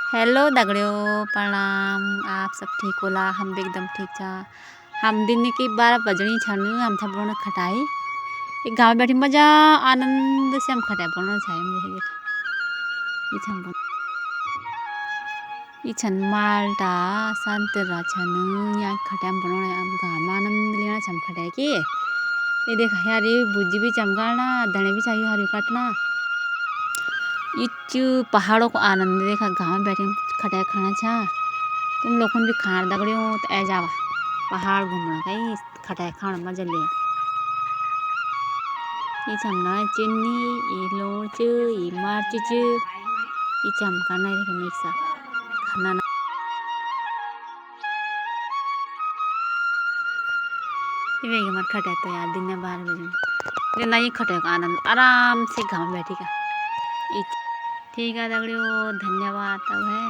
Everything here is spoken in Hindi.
हेलो दगड़ियों, प्रणाम। आप सब ठीक होला? हम भी एकदम ठीक छा। हम दिन की 12 बजणी छन। हम था बणो खटाई। एक गाँव बैठी मजा आनंद से हम खटाई बणो छाई। ये छन ये छन माल्टा संतरा छन। यहाँ खटाई हम बनाने हम गाँव में आनंद लेना छम खटाई की। ये देख यार, ये भुजी भी चमकाना, धने भी चाहिए हरी काटना। इच्चू पहाड़ों को आनंद देखा। गाँव में बैठे खटाई खाना छा। तुम लोगों भी खान दगड़ियों तो ए जावा पहाड़ घूमना कहीं खटाई खाना मजा ले। ये चमना चीनी, ये लूण च, ये मिर्च च, ये चमकाना देखा मिक्सा खाना ना। ये वे हमारे खटाई तो यार दिन में 12 बजे दिन नहीं खटाई का आनंद आराम से गाँव में बैठी का। ठीक है दगड़ियों, धन्यवाद। तब है।